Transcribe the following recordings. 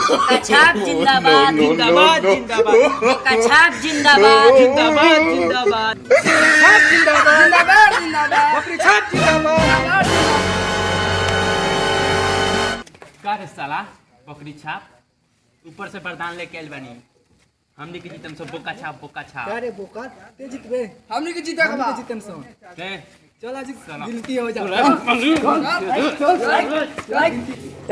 कछाप जिंदाबाद जिंदाबाद जिंदाबाद कछाप जिंदाबाद जिंदाबाद जिंदाबाद छाप जिंदाबाद जिंदाबाद जिंदाबाद बकरी छाप जिंदाबाद। का रे साला बकरी छाप ऊपर से प्रधान लेके आइल बानी हमनी के जीतम सब बोका छाप अरे बोका ते जितबे हमनी के जीता हमनी के जीतम सो के चल आज गिनती हो जा।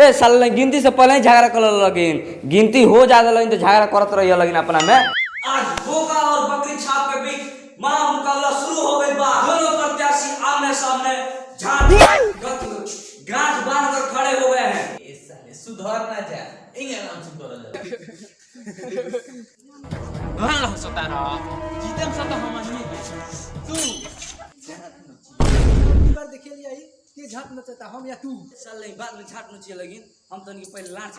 ए साल गिनती से पहले ही झगड़ा कर लगिन गिनती हो जाए लगिन तो झगड़ा करत रही लगिन अपना में। आज बोका और बकरी छाप के बीच महामुकाबला शुरू हो गई बा। दोनों प्रत्याशी आमने सामने गांठ बांध कर खड़े हो गए हैं। इस साले सुधर ना जा इंगे नाम सुधर जा हां सतारा जीतम सब तो हमनी तू बार देखे लिया ही के झाट नचता हम या तू साले बाद में झाट नचिए लगिन हम तन के पहले लांच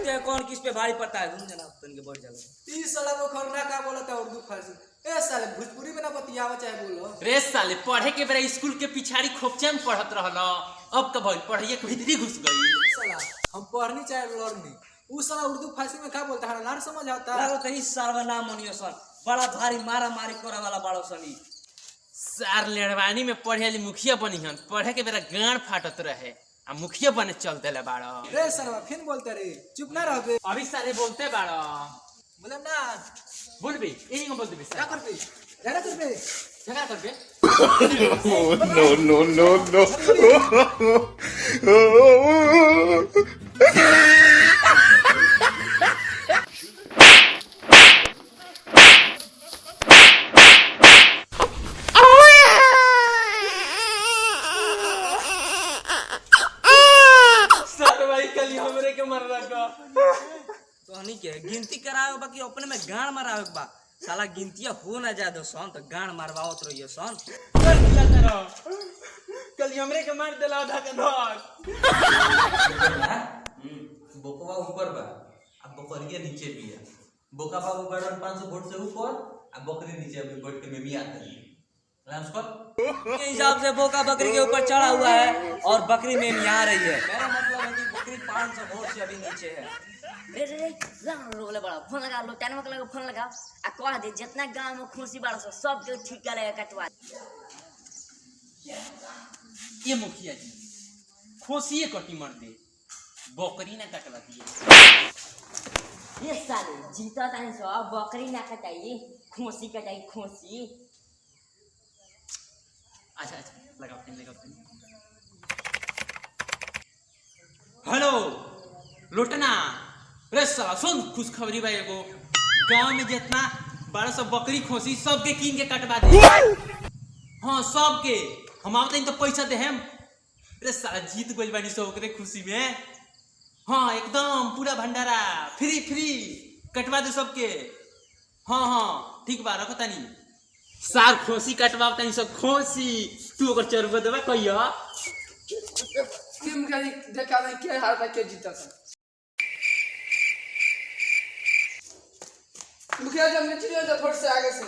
से कौन किस पे भारी पड़ता है तुम जना तन के बढ़ जाला। ई साला को खरना का बोलता है उर्दू फारसी ए साले भोजपुरी में ना बतियावा चाहे बोलो रे साले पढ़े के बेरा स्कूल के पिछाड़ी खोपचा में पढ़त रहल अब का भइल पढ़ाई के भीतरी घुस गई। साला हम पढ़नी चाहे लड़नी उ साला उर्दू फारसी में का बोलता है ना समझ आता लागो कहीं सर्वनाम मनियो सर बड़ा भारी मारा मारी करे वाला बाड़ो सनी सार लेड़वानी में पढ़े वाली मुखिया बनी हन पढ़े के बेरा गांड फाटत रहे आ मुखिया बने चल देले बाड़ो। रे सरवा फिर बोलते रे चुप ना रहबे अभी सारे बोलते बाड़ो बोले ना बोलबे एही को बोल देबे क्या करबे झगड़ा करबे झगड़ा करबे हमरे के मर रखा तो हनी के गिनती करावे बाकी अपने में गांड मारावे बा। साला गिनतिया हो ना जादो सन तो गांड मारवावत रहियो सन। कर दिया करो कल हमरे के मार देला आधा के धर बोकवा ऊपर बा अब बकरिया नीचे भी है। बोका बाबू बड़न 500 वोट से ऊपर अब बकरी नीचे अभी वोट के में भी आता है के हिसाब से बोका बकरी के ऊपर चढ़ा हुआ है और बकरी में आ रही है। मेरा मतलब है कि बकरी 500 वोट से अभी नीचे है। रे रोले बड़ा फोन लगा लो टाइम लगा फोन लगा आ कह दे जितना गांव में खुशी बाड़ा सब के ठीक करे कटवा ये मुखिया जी खोसिए कटी मर दे बकरी ना कटवा दिए। ये साले जीता तानी सो बकरी ना कटाई खोसी कटाई खोसी। अच्छा अच्छा लगाओ हेलो लोटना रे साला सुन खुशखबरी भाई एगो गांव में जितना 1200 बकरी खोसी सबके कीन के कटवा दे। हाँ सबके हम आवते तो पैसा दे हम रे साला जीत गइल बानी सब ओकरे खुशी में। हाँ एकदम पूरा भंडारा फ्री फ्री कटवा दे सबके। हाँ हाँ ठीक बा रखो तानी सार खोसी कटवा तानी सब खोसी तू ओकर चरबा देबा कहिया टीम का देखा नहीं के हार के जीता था मुखिया जब निचले तो थोड़ा से आगे से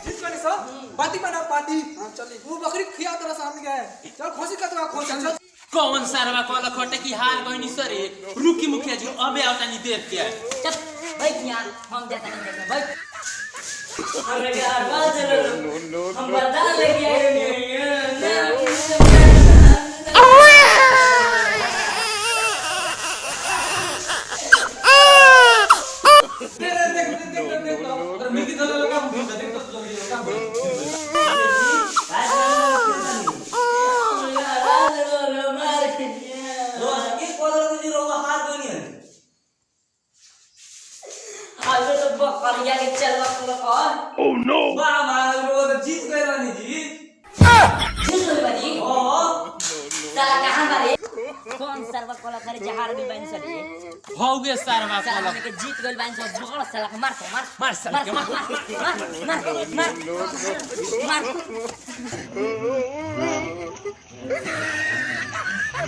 जीत बनी सो पार्टी बना पार्टी हां चलिए वो बकरी खिया तेरा सामने गए चल खोसी कतवा खोसी चल कौन सारवा कल खटे की हाल बहनी सरे रुकी मुखिया जी अबे आवतानी देर के चल बैठ यार हम जाता नहीं देखा बैठ अरे यार बात हम बता लेंगे Oh no! जीत गए रानी जी। जीत गए बानी? साला कहाँ बारे? कौन सर्वा कोला करे जहार भी बन सरी? हो गए सारवा साला कल के जीत गइल बन सब बगड़ साला के मार साला के मार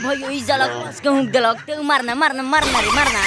भाई ई जलक कहूं गलक ते मारना रे मारना